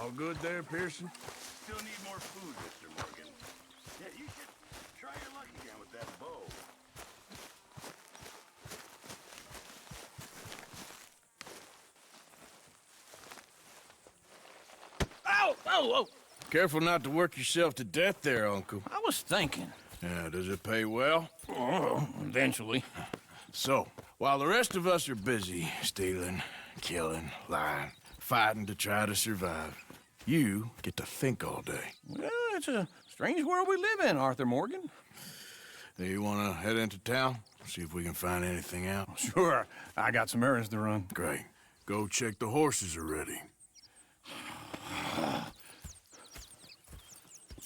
All good there, Pearson? Still need more food, Mr. Morgan. Yeah, you should try your luck again with that bow. Ow! Oh, oh! Careful not to work yourself to death there, Uncle. I was thinking. Yeah, does it pay well? Oh, eventually. So, while the rest of us are busy stealing, killing, lying, fighting to try to survive, you get to think all day. Well, it's a strange world we live in, Arthur Morgan. Do you want to head into town? See if we can find anything out? Sure, I got some errands to run. Great. Go check the horses are ready.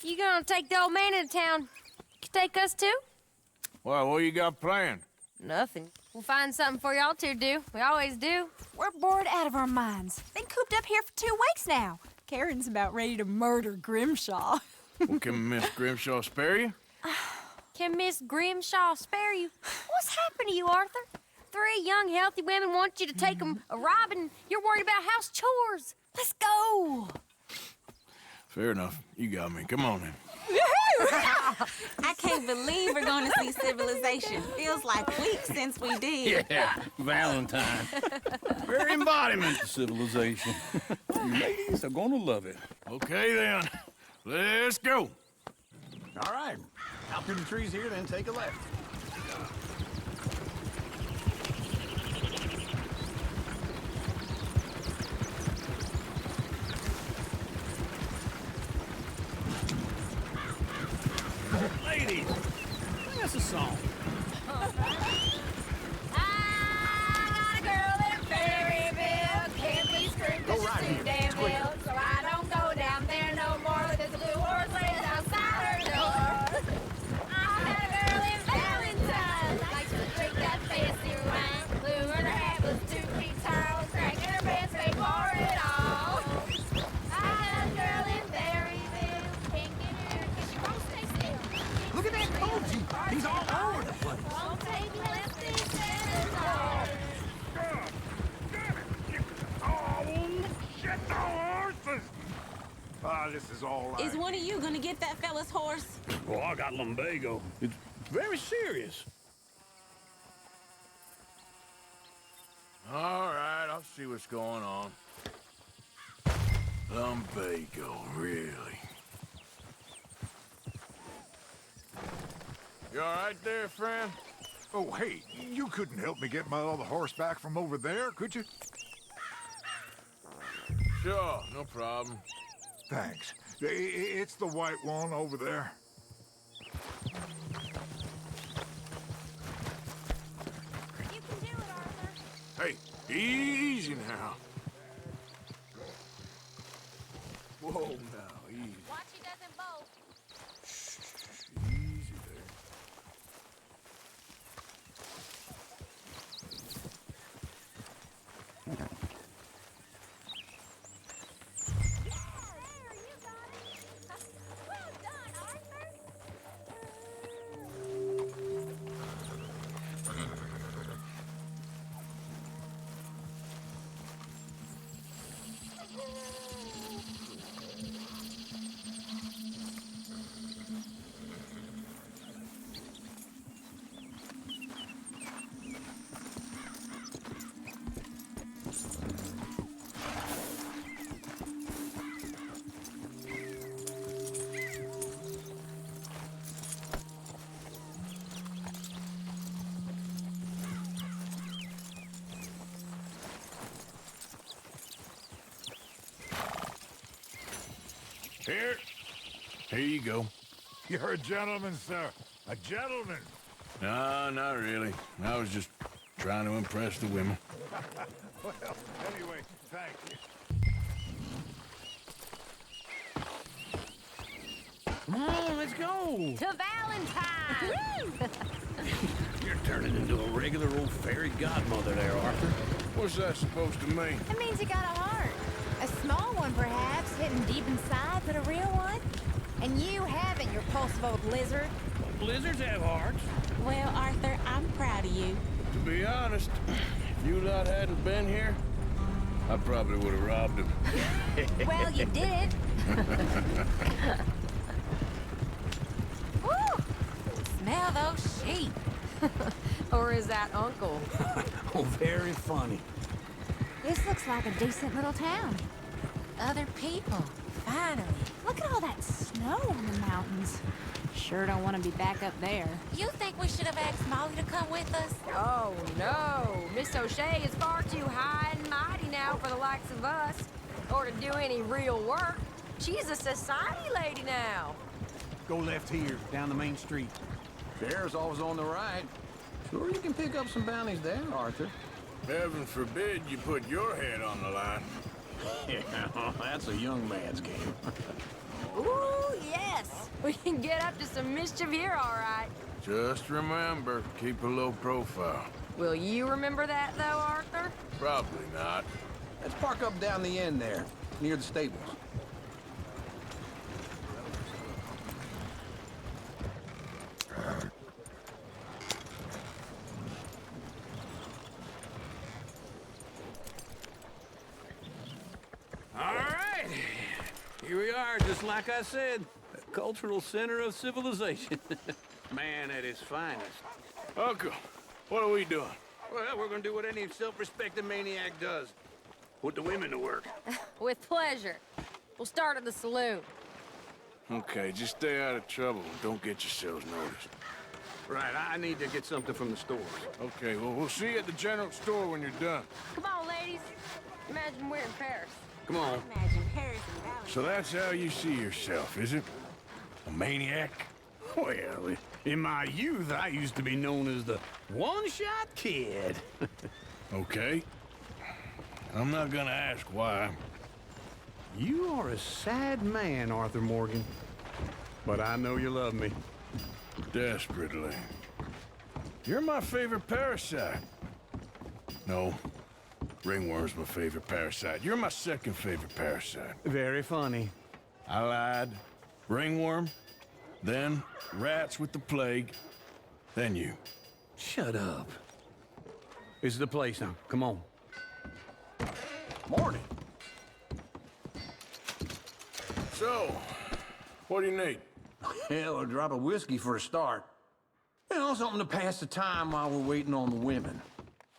You gonna take the old man into town? You take us too? Well, what you got planned? Nothing. We'll find something for y'all to do. We always do. We're bored out of our minds. Been cooped up here for 2 weeks now. Karen's about ready to murder Grimshaw. Well, can Miss Grimshaw spare you? Can Miss Grimshaw spare you? What's happened to you, Arthur? 3 young, healthy women want you to take them a robbing. You're worried about house chores. Let's go. Fair enough. You got me. Come on then. I can't believe we're going to see civilization. Feels like weeks since we did. Yeah, Valentine. Very embodiment of civilization. You ladies are gonna love it. Okay then. Let's go. All right. Out through the trees here, then take a left. Ladies, sing us a song. I got a girl in a Ferryville. Can't be screwed 'cause she's too damn ill. So I don't go down there no more. There's a blue horse laying outside her door. I got a girl in Valentine. Likes to drink that fancy wine. Blue her hat was 2 feet tall. Cracking her pants, they pour it all. I got a girl in Berryville. Can't get her 'cause she won't stay still. Look at that Koji. He's all over the place. Won't take less than 7 hours. Shit, the horses! Ah, this is all right. Is one of you going to get that fella's horse? Well, I got lumbago. It's very serious. All right, I'll see what's going on. Lumbago, really? You all right there, friend? Oh, hey, you couldn't help me get my other horse back from over there, could you? Sure, no problem. Thanks. It's the white one over there. You can do it, Arthur. Hey, easy now. Whoa, now, easy. Watch he doesn't bolt. Easy there. There, you got it. Well done, Arthur. Here you go. You're a gentleman, sir. A gentleman. No, not really. I was just trying to impress the women. Well, anyway, thank you. Come on, let's go. To Valentine! You're turning into a regular old fairy godmother there, Arthur. What's that supposed to mean? It means you got a heart. A small one, perhaps, hidden deep inside, but a real one. And you haven't, your pulsive old lizard. Blizzards have hearts. Well, Arthur, I'm proud of you. To be honest, if you lot hadn't been here, I probably would have robbed him. Well, you did. Woo! Smell those sheep. Or is that Uncle? Oh, very funny. This looks like a decent little town. Other people, finally. Look at all that snow on the mountains. Sure don't want to be back up there. You think we should have asked Molly to come with us? Oh, no. Miss O'Shea is far too high and mighty now for the likes of us. Or to do any real work. She's a society lady now. Go left here, down the main street. Sheriff's always on the right. Sure you can pick up some bounties there, Arthur. Heaven forbid you put your head on the line. Yeah, that's a young man's game. Ooh, yes. We can get up to some mischief here, all right. Just remember, keep a low profile. Will you remember that, though, Arthur? Probably not. Let's park up down the end there, near the stables. All right. Here we are, just like I said. The cultural center of civilization. Man at his finest. Uncle, what are we doing? Well, we're gonna do what any self-respecting maniac does. Put the women to work. With pleasure. We'll start at the saloon. Okay, just stay out of trouble and don't get yourselves noticed. Right, I need to get something from the stores. Okay, well, we'll see you at the general store when you're done. Come on, ladies. Imagine we're in Paris. Come on. Imagine Paris and Valley. So that's how you see yourself, is it? A maniac? Well, in my youth, I used to be known as the one-shot kid. Okay. I'm not gonna ask why. You are a sad man, Arthur Morgan. But I know you love me. Desperately. You're my favorite parasite. No. Ringworm's my favorite parasite. You're my second favorite parasite. Very funny. I lied. Ringworm. Then rats with the plague. Then you. Shut up. This is the place now. Come on. Morning. So, what do you need? Hell, a drop of whiskey for a start. You know, something to pass the time while we're waiting on the women.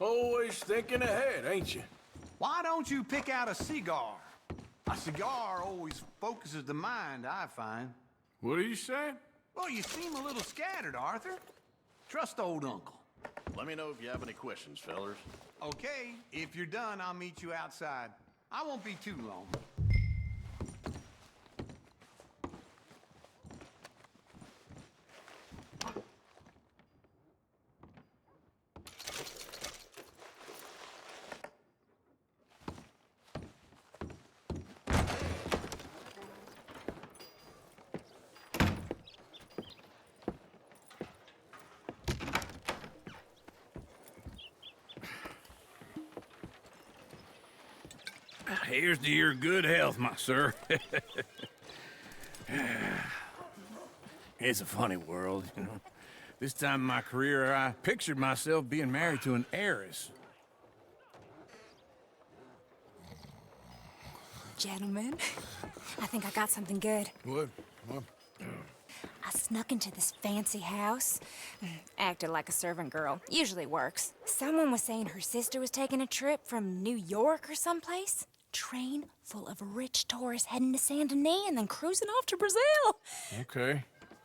Always thinking ahead, ain't you? Why don't you pick out a cigar? A cigar always focuses the mind, I find. What are you saying? Well, you seem a little scattered, Arthur. Trust old uncle. Let me know if you have any questions, fellers. Okay, if you're done, I'll meet you outside. I won't be too long. Here's to your good health, my sir. It's a funny world, you know. This time in my career, I pictured myself being married to an heiress. Gentlemen, I think I got something good. What? I snuck into this fancy house. Acted like a servant girl. Usually works. Someone was saying her sister was taking a trip from New York or someplace. Train full of rich tourists heading to Saint Denis and then cruising off to Brazil. Okay.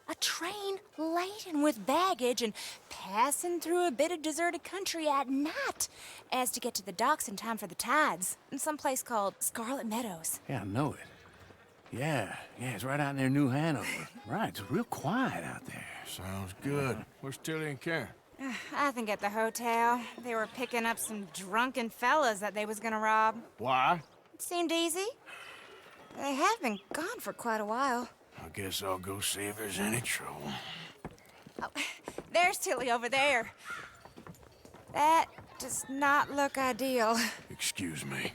A train laden with baggage and passing through a bit of deserted country at night as to get to the docks in time for the tides in some place called Scarlet Meadows. Yeah, I know it. Yeah, it's right out near New Hanover. Right, it's real quiet out there. Sounds good. Where's Tilly and Karen? I think at the hotel. They were picking up some drunken fellas that they was gonna rob. Why? It seemed easy. They have been gone for quite a while. I guess I'll go see if there's any trouble. Oh, there's Tilly over there. That does not look ideal. Excuse me.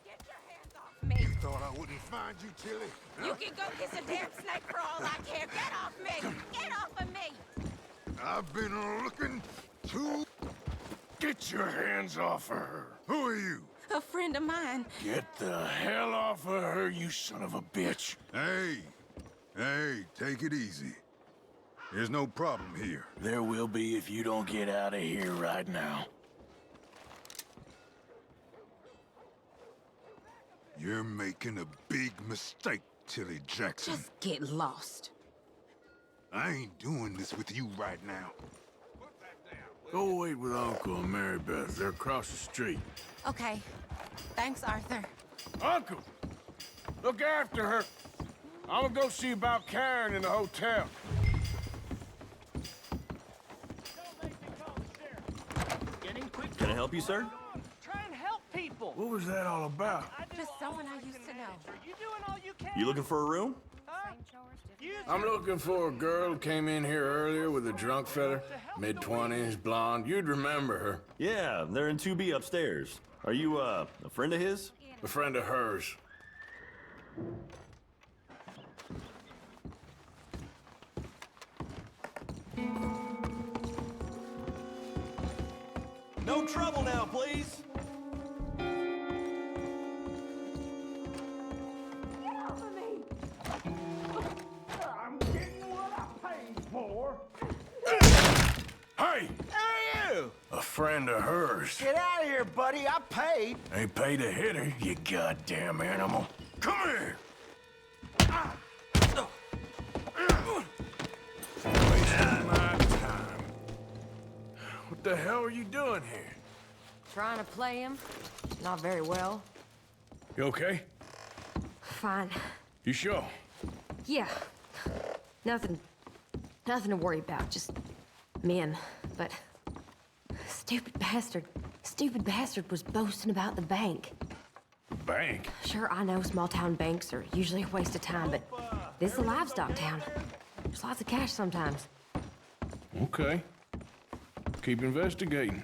Get your hands off me. Thought I wouldn't find you, Tilly. You can go kiss a damn snake for all I care. Get off me. Get off of me. I've been looking to... Get your hands off of her. Who are you? A friend of mine. Get the hell off of her, you son of a bitch. Hey, take it easy. There's no problem here. There will be if you don't get out of here right now. You're making a big mistake, Tilly Jackson. Just get lost. I ain't doing this with you right now. Go wait with Uncle and Mary Beth. They're across the street. Okay. Thanks, Arthur. Uncle! Look after her. I'm gonna go see about Karen in the hotel. Can I help you, sir? Try and help people. What was that all about? Just someone I used to know. Are you doing all you can? You looking for a room? I'm looking for a girl who came in here earlier with a drunk fella. Mid-20s, blonde. You'd remember her. Yeah, they're in 2B upstairs. Are you, a friend of his? A friend of hers. No trouble now, please. I'm getting what I paid for. Hey! Who are you? A friend of hers. Get out of here, buddy. I paid. Ain't paid to hit her, you goddamn animal. Come here! Wasting my time. What the hell are you doing here? Trying to play him. Not very well. You okay? Fine. You sure? Yeah. Nothing to worry about. Just men. But stupid bastard was boasting about the bank. Bank? Sure, I know small town banks are usually a waste of time, but this is a livestock town. There's lots of cash sometimes. Okay. Keep investigating.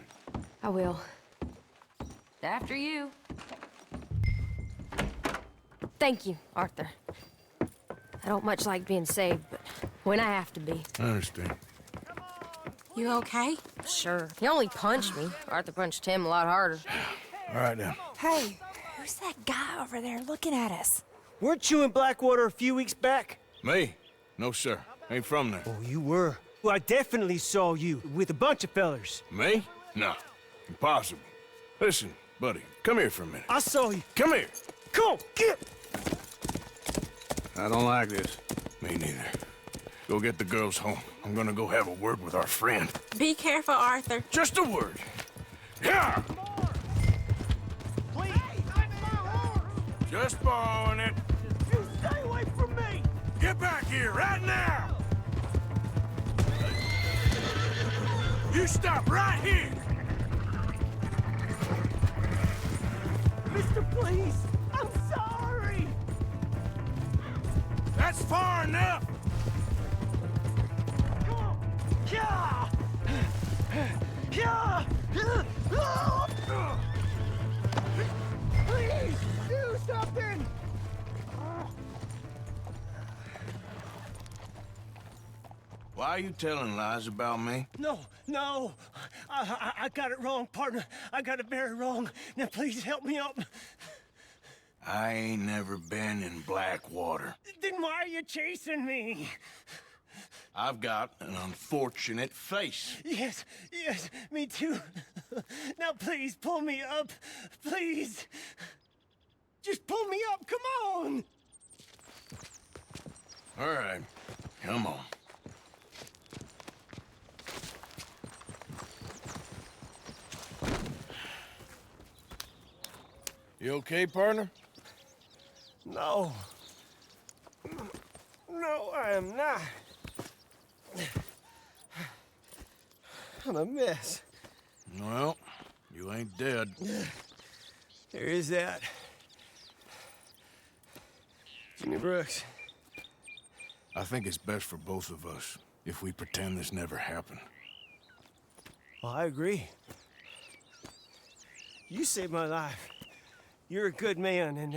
I will. After you. Thank you, Arthur. I don't much like being saved, but when I have to be. I understand. You okay? Sure. He only punched me. Arthur punched him a lot harder. All right, then. Hey, who's that guy over there looking at us? Weren't you in Blackwater a few weeks back? Me? No, sir. Ain't from there. Oh, you were. Well, I definitely saw you with a bunch of fellers. Me? No. Impossible. Listen, buddy, come here for a minute. I saw you. Come here. Come on, get! I don't like this. Me neither. Go get the girls home. I'm gonna go have a word with our friend. Be careful, Arthur. Just a word. Yeah! Please! Just borrowing it. You stay away from me! Get back here right now! You stop right here! Mister, please! I'm sorry! That's far enough! Come on! Yeah! Yeah! Please! Do something! Why are you telling lies about me? No. I got it wrong, partner. I got it very wrong. Now, please help me up. I ain't never been in Blackwater. Then why are you chasing me? I've got an unfortunate face. Yes, me too. Now, please, pull me up. Please. Just pull me up, come on! All right, come on. You okay, partner? No. No, I am not. I'm a mess. Well, you ain't dead. There is that. Jimmy Brooks. I think it's best for both of us if we pretend this never happened. Well, I agree. You saved my life. You're a good man, and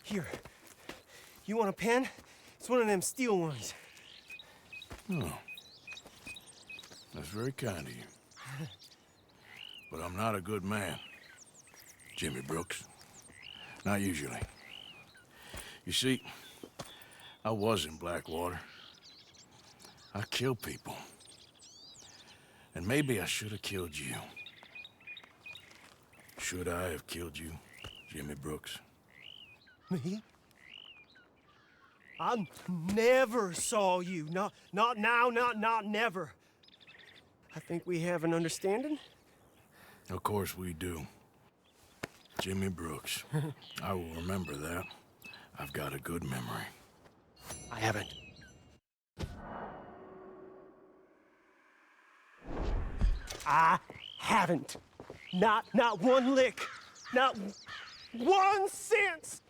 here. You want a pen? It's one of them steel ones. Oh. That's very kind of you. but I'm not a good man. Jimmy Brooks. Not usually. You see, I was in Blackwater. I killed people. And maybe I should have killed you. Should I have killed you, Jimmy Brooks? Me? I never saw you. Not now, not never. I think we have an understanding. Of course we do. Jimmy Brooks. I will remember that. I've got a good memory. I haven't. I haven't. Not one lick. Not 1 cent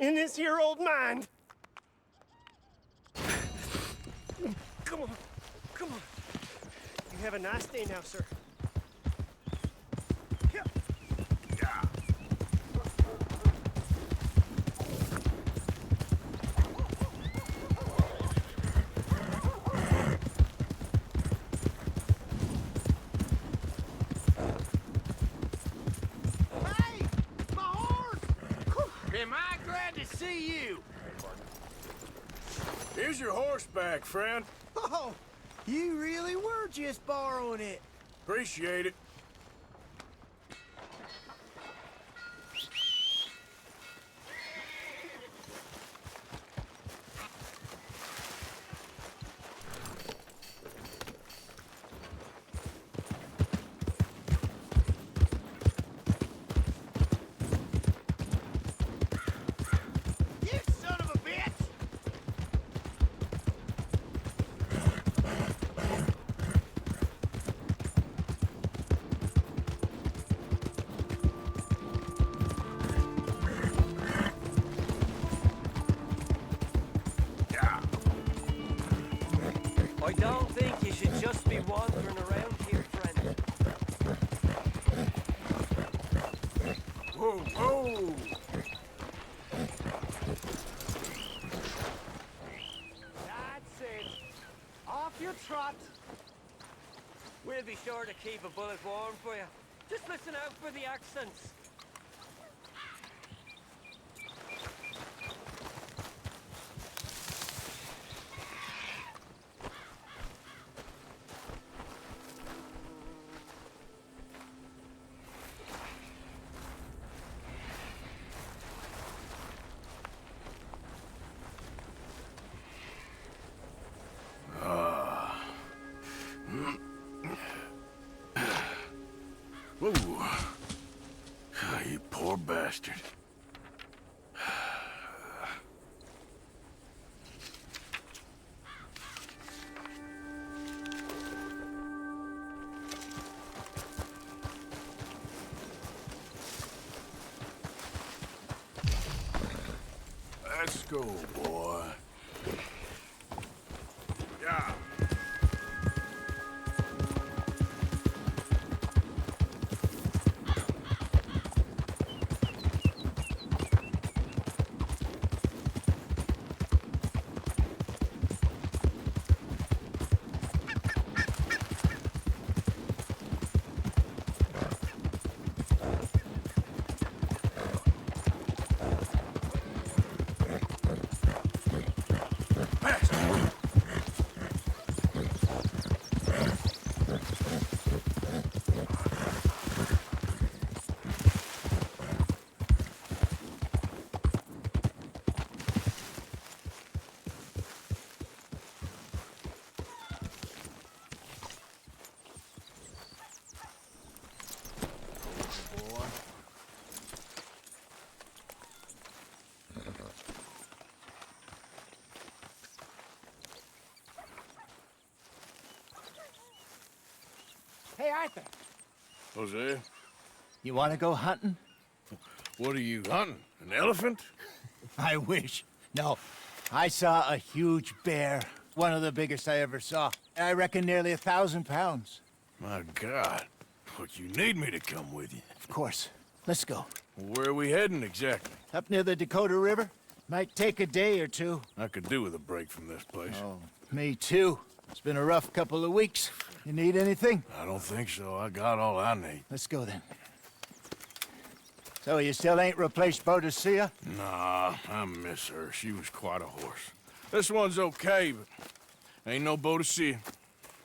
in this here old mind. Come on. Come on. You have a nice day now, sir. Yeah. Hey! My horse! Am I glad to see you? Here's your horse back, friend. Oh, you really were just borrowing it. Appreciate it. You son of a bitch! I don't think you should just be wandering around here, friend. Whoa, whoa! That's it. Off your trot. We'll be sure to keep a bullet warm for you. Just listen out for the accents. Whoa. Ah, you poor bastard. Let's go, boy. Yeah. Hey, Arthur. Jose, You want to go hunting? what are you hunting? An elephant? I wish. No. I saw a huge bear. One of the biggest I ever saw. I reckon nearly 1,000 pounds. My God. Look, you need me to come with you. Of course. Let's go. Where are we heading exactly? Up near the Dakota River. Might take a day or two. I could do with a break from this place. Oh, me too. It's been a rough couple of weeks. You need anything? I don't think so. I got all I need. Let's go then. So you still ain't replaced Boadicea? Nah, I miss her. She was quite a horse. This one's okay, but ain't no Boadicea.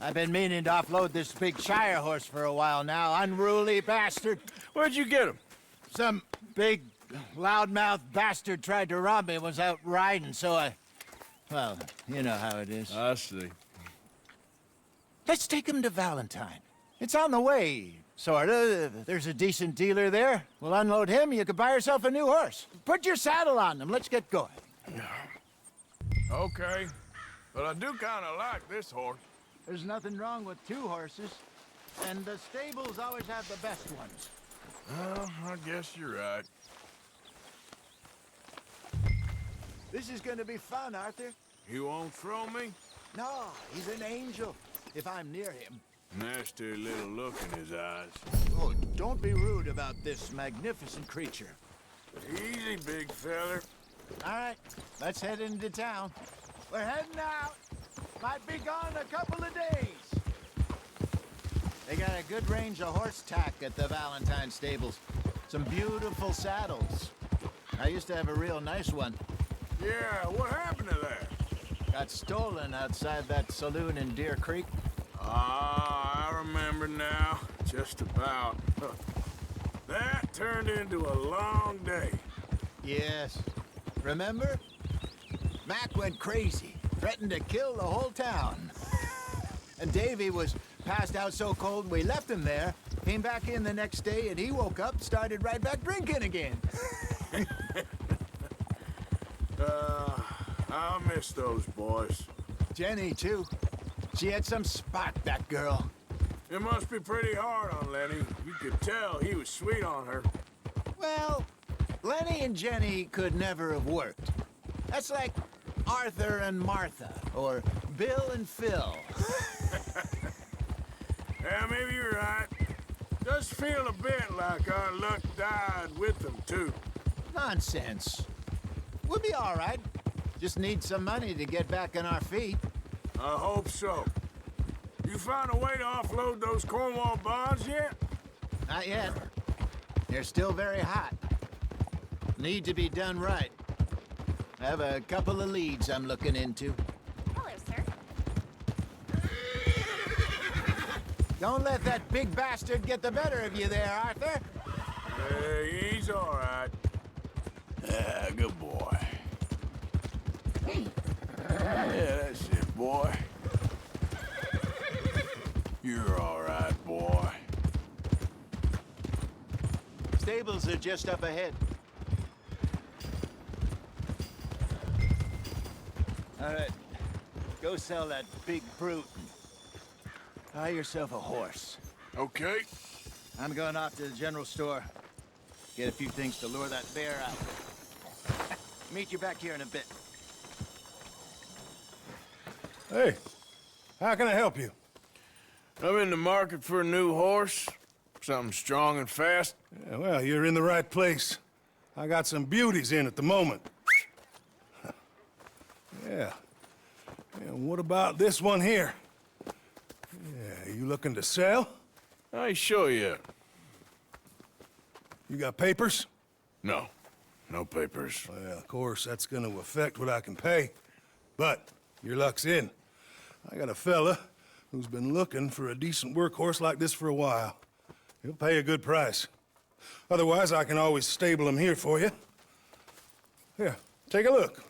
I've been meaning to offload this big Shire horse for a while now. Unruly bastard. Where'd you get him? Some big, loudmouth bastard tried to rob me and was out riding, so well, you know how it is. I see. Let's take him to Valentine. It's on the way, sorta. There's a decent dealer there. We'll unload him, you could buy yourself a new horse. Put your saddle on him, let's get going. Okay, but I do kind of like this horse. There's nothing wrong with two horses, and the stables always have the best ones. Well, I guess you're right. This is gonna be fun, Arthur. You won't throw me? No, he's an angel, if I'm near him. Nasty little look in his eyes. Oh, don't be rude about this magnificent creature. Easy, big feller. All right, let's head into town. We're heading out. Might be gone a couple of days. They got a good range of horse tack at the Valentine stables. Some beautiful saddles. I used to have a real nice one. Yeah, what happened to that? Got stolen outside that saloon in Deer Creek. Ah, I remember now. Just about. That turned into a long day. Yes. Remember? Mac went crazy. Threatened to kill the whole town. And Davy was passed out so cold we left him there. Came back in the next day and he woke up, started right back drinking again. I miss those boys. Jenny, too. She had some spot, that girl. It must be pretty hard on Lenny. You could tell he was sweet on her. Well, Lenny and Jenny could never have worked. That's like Arthur and Martha, or Bill and Phil. Yeah, maybe you're right. Does feel a bit like our luck died with them, too. Nonsense. We'll be all right. Just need some money to get back on our feet. I hope so. You found a way to offload those Cornwall bonds yet? Not yet. They're still very hot. Need to be done right. I have a couple of leads I'm looking into. Hello, sir. Don't let that big bastard get the better of you there, Arthur. He's all right. Yeah, good boy. Yeah, that's it, boy. You're all right, boy. Stables are just up ahead. All right, go sell that big brute and buy yourself a horse. Okay. I'm going off to the general store. Get a few things to lure that bear out. Meet you back here in a bit. Hey, how can I help you? I'm in the market for a new horse. Something strong and fast. Yeah, well, you're in the right place. I got some beauties in at the moment. Yeah. And what about this one here? Yeah, you looking to sell? I ain't sure yet. You got papers? No. No papers. Well, of course, that's gonna affect what I can pay. But your luck's in. I got a fella who's been looking for a decent workhorse like this for a while. He'll pay a good price. Otherwise, I can always stable him here for you. Here, take a look.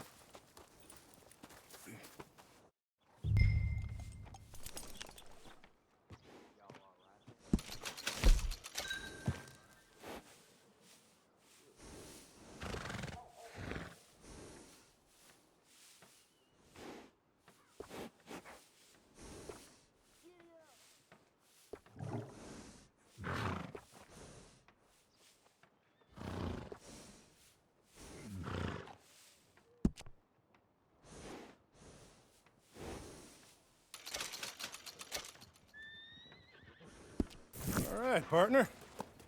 All right, partner.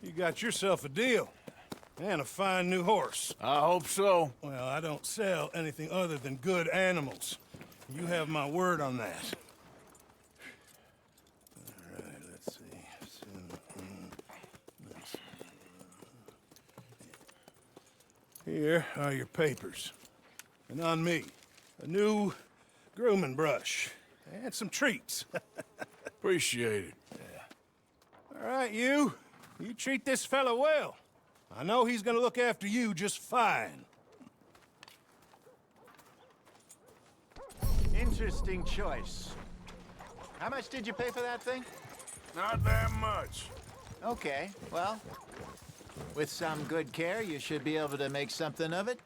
You got yourself a deal. And a fine new horse. I hope so. Well, I don't sell anything other than good animals. You have my word on that. Here are your papers. And on me, a new grooming brush and some treats. Appreciate it. Yeah. All right, you treat this fella well. I know he's gonna look after you just fine. Interesting choice. How much did you pay for that thing? Not that much. Okay, well, with some good care, you should be able to make something of it.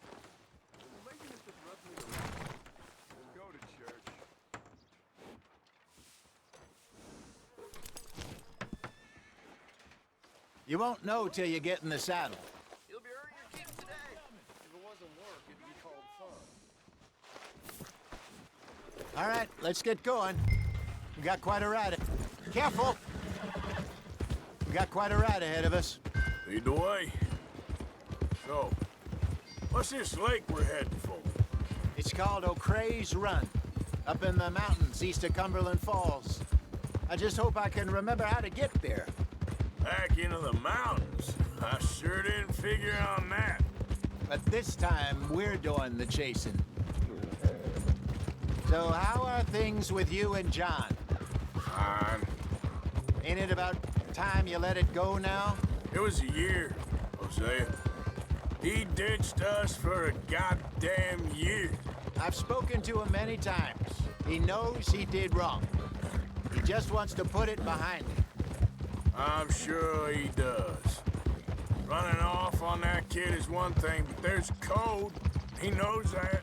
You won't know till you get in the saddle. You'll be earning your keep today. If it wasn't work, it'd be called fun. All right, let's get going. We got quite a ride. Careful! We got quite a ride ahead of us. Lead the way. So, what's this lake we're heading for? It's called O'Creagh's Run, up in the mountains east of Cumberland Falls. I just hope I can remember how to get there. Back into the mountains? I sure didn't figure on that. But this time, we're doing the chasing. So how are things with you and John? Fine. Ain't it about time you let it go now? It was a year, Hosea. He ditched us for a goddamn year. I've spoken to him many times. He knows he did wrong. He just wants to put it behind him. I'm sure he does. Running off on that kid is one thing, but there's code. He knows that.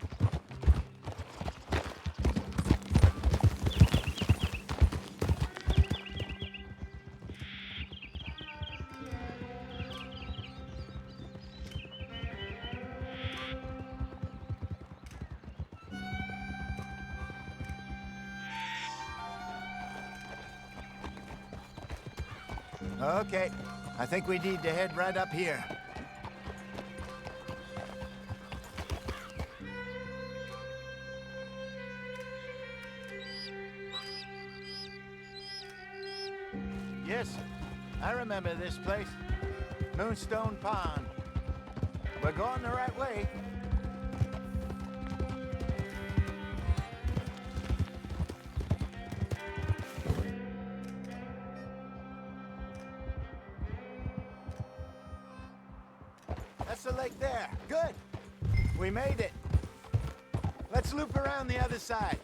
Okay, I think we need to head right up here. Yes, I remember this place. Moonstone Pond. We're going the right way. That's the lake there. Good. We made it. Let's loop around the other side.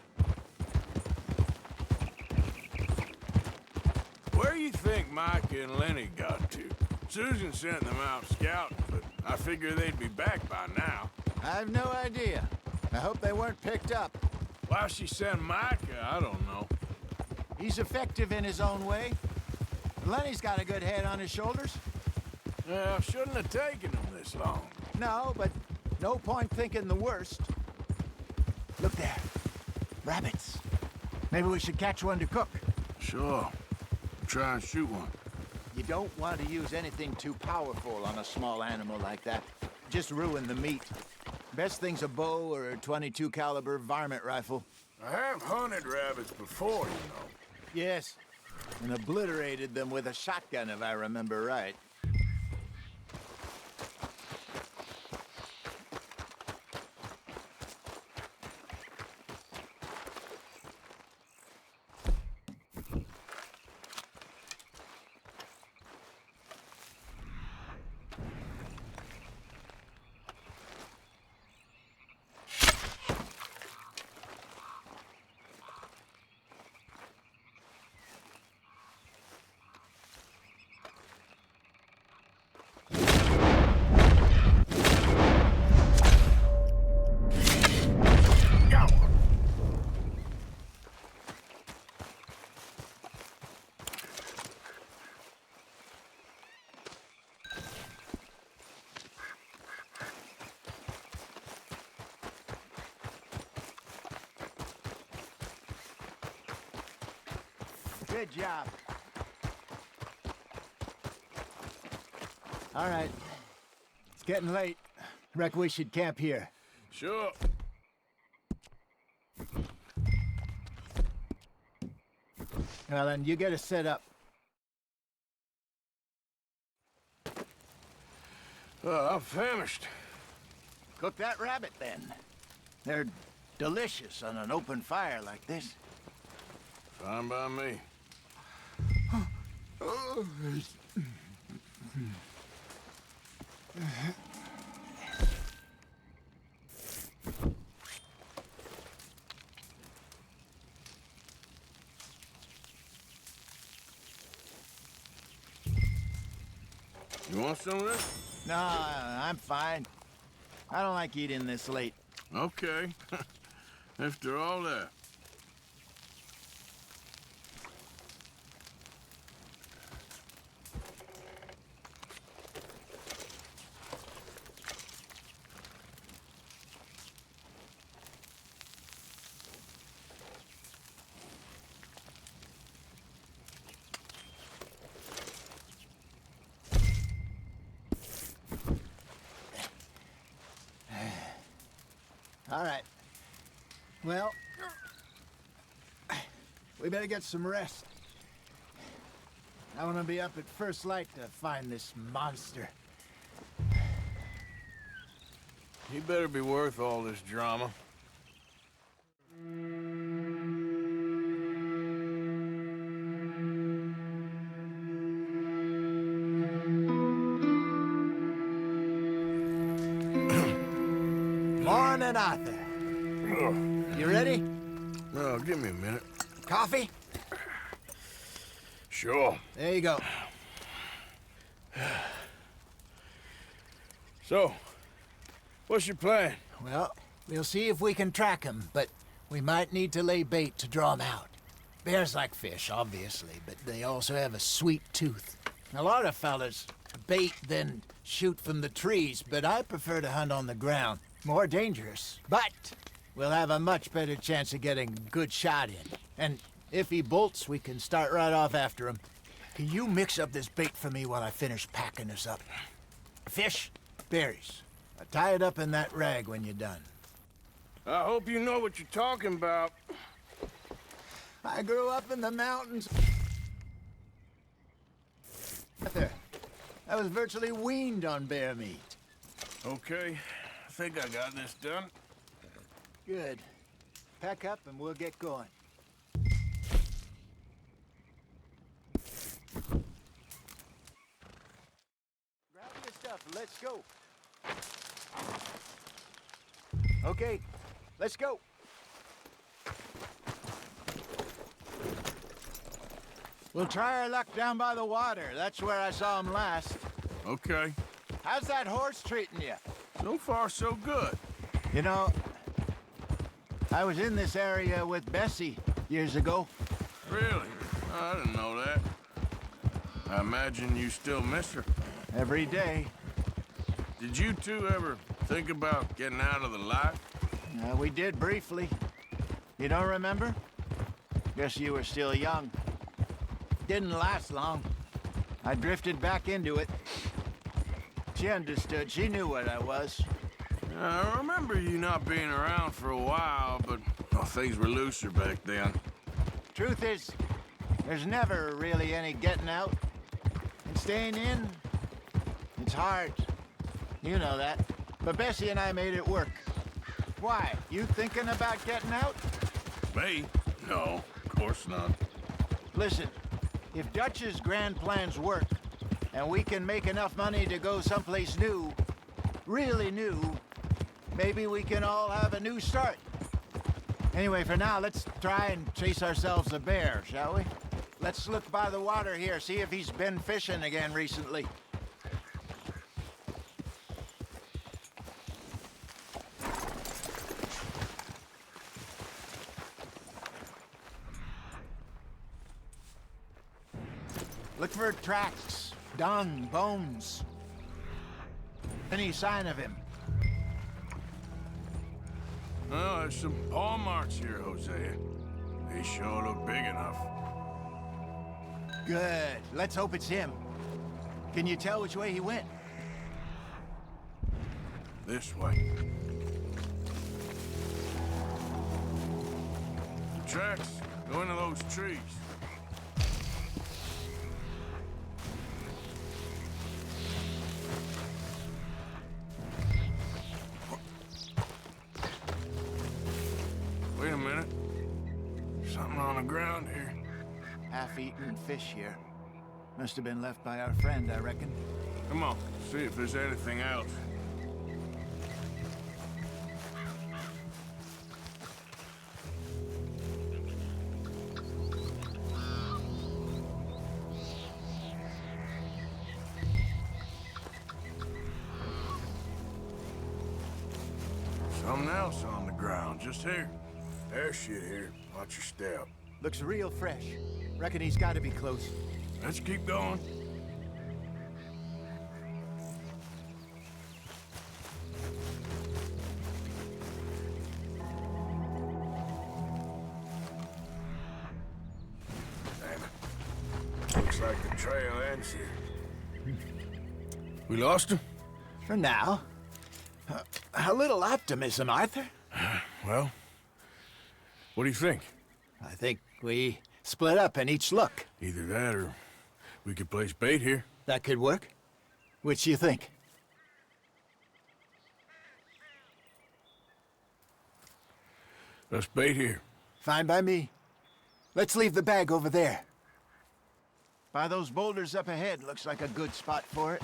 Where do you think Mike and Lenny got to? Susan sent them out scouting, but I figure they'd be back by now. I've no idea. I hope they weren't picked up. Why she sent Micah, I don't know. He's effective in his own way. Lenny's got a good head on his shoulders. Well, shouldn't have taken them this long. No, but no point thinking the worst. Look there. Rabbits. Maybe we should catch one to cook. Sure. Try and shoot one. You don't want to use anything too powerful on a small animal like that. Just ruin the meat. Best thing's a bow or a .22 caliber varmint rifle. I have hunted rabbits before, you know. Yes, and obliterated them with a shotgun, if I remember right. Good job. All right. It's getting late. Reckon we should camp here. Sure. Well, then, you get us set up. I'm famished. Cook that rabbit, then. They're delicious on an open fire like this. Fine by me. You want some of this? No, I'm fine. I don't like eating this late. Okay. After all that. All right. Well, we better get some rest. I want to be up at first light to find this monster. He better be worth all this drama. Morning, Arthur. You ready? Oh, give me a minute. Coffee? Sure. There you go. So, what's your plan? Well, we'll see if we can track him, but we might need to lay bait to draw him out. Bears like fish, obviously, but they also have a sweet tooth. A lot of fellas bait, then shoot from the trees, but I prefer to hunt on the ground. More dangerous, but we'll have a much better chance of getting a good shot in. And if he bolts, we can start right off after him. Can you mix up this bait for me while I finish packing this up? Fish, berries. Tie it up in that rag when you're done. I hope you know what you're talking about. I grew up in the mountains. There. I was virtually weaned on bear meat. Okay, I think I got this done. Good. Pack up and we'll get going. Grab your stuff and let's go. Okay, let's go. We'll try our luck down by the water. That's where I saw him last. Okay. How's that horse treating you? So far, so good. You know, I was in this area with Bessie years ago. Really? I didn't know that. I imagine you still miss her. Every day. Did you two ever think about getting out of the life? We did briefly. You don't remember? Guess you were still young. Didn't last long. I drifted back into it. She understood. She knew what I was. I remember you not being around for a while, but things were looser back then. Truth is, there's never really any getting out. And staying in, it's hard. You know that. But Bessie and I made it work. Why? You thinking about getting out? Me? No, of course not. Listen, if Dutch's grand plans work, and we can make enough money to go someplace new, really new, maybe we can all have a new start. Anyway, for now, let's try and chase ourselves a bear, shall we? Let's look by the water here, see if he's been fishing again recently. Look for tracks, dung, bones. Any sign of him? Well, there's some paw marks here, Hosea. They sure look big enough. Good. Let's hope it's him. Can you tell which way he went? This way. The tracks go into those trees. half-eaten fish here. Must have been left by our friend, I reckon. Come on, see if there's anything else. Something else on the ground, just here. There's shit here. Watch your step. Looks real fresh. Reckon he's got to be close. Let's keep going. Damn it. Looks like the trail ends here. We lost him? For now. A little optimism, Arthur. Well, what do you think? I think we split up and each look. Either that or we could place bait here. That could work. Which do you think? Let's bait here. Fine by me. Let's leave the bag over there. By those boulders up ahead, looks like a good spot for it.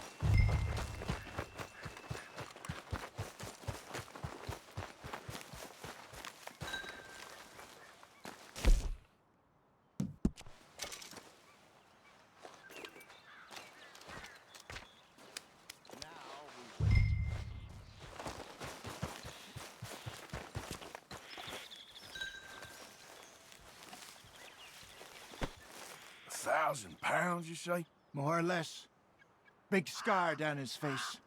£1,000, you say? More or less. Big scar down his face.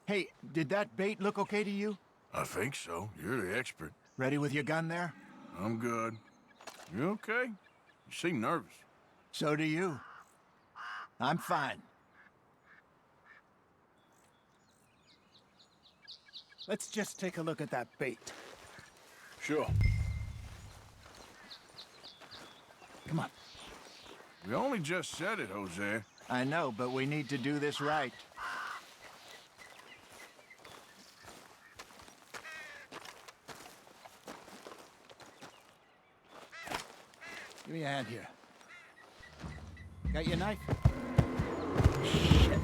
Hey, did that bait look okay to you? I think so. You're the expert. Ready with your gun there? I'm good. You okay? You seem nervous. So do you. I'm fine. Let's just take a look at that bait. Sure. Come on. We only just said it, Jose. I know, but we need to do this right. Give me a hand here. Got your knife? Shit.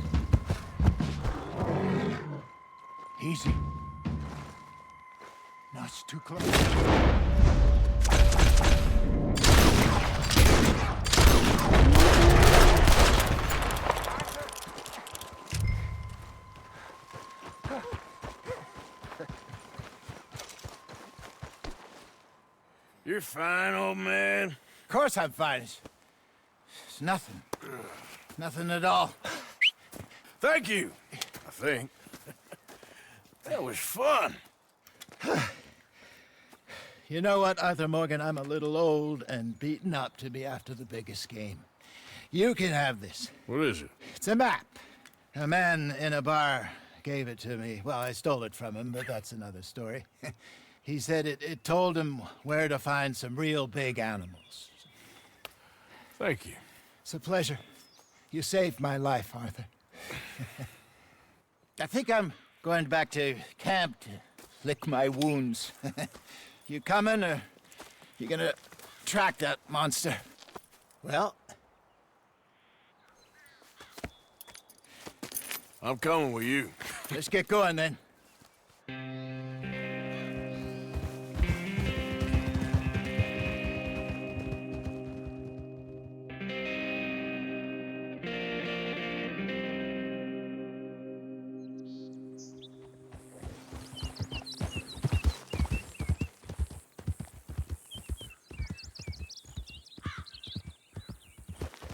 Easy. No, it's too close. You're fine, old man. Of course I'm fine. It's nothing. Nothing at all. Thank you, I think. That was fun. You know what, Arthur Morgan? I'm a little old and beaten up to be after the biggest game. You can have this. What is it? It's a map. A man in a bar gave it to me. Well, I stole it from him, but that's another story. He said it told him where to find some real big animals. Thank you. It's a pleasure. You saved my life, Arthur. I think I'm going back to camp to lick my wounds. You coming, or you gonna track that monster? Well... I'm coming with you. Let's get going, then.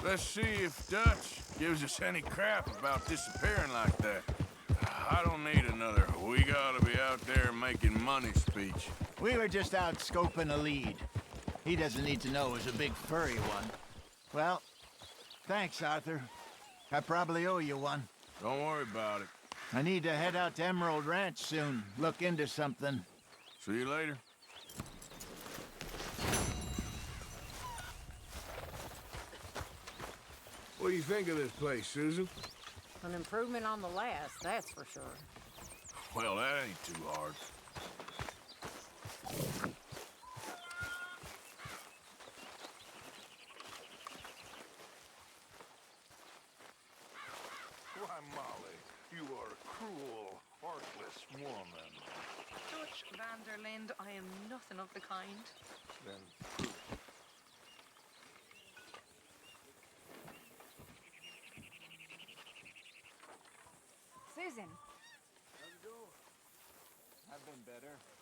Let's see if Dutch gives us any crap about disappearing like that. I don't need another "we gotta be out there making money" speech. We were just out scoping a lead. He doesn't need to know it was a big furry one. Well, thanks, Arthur. I probably owe you one. Don't worry about it. I need to head out to Emerald Ranch soon. Look into something. See you later. What do you think of this place, Susan? An improvement on the last, that's for sure. Well, that ain't too hard. You are a cruel, heartless woman. Dutch van der Linde, I am nothing of the kind. Then prove it. Susan. How's it going? I've been better.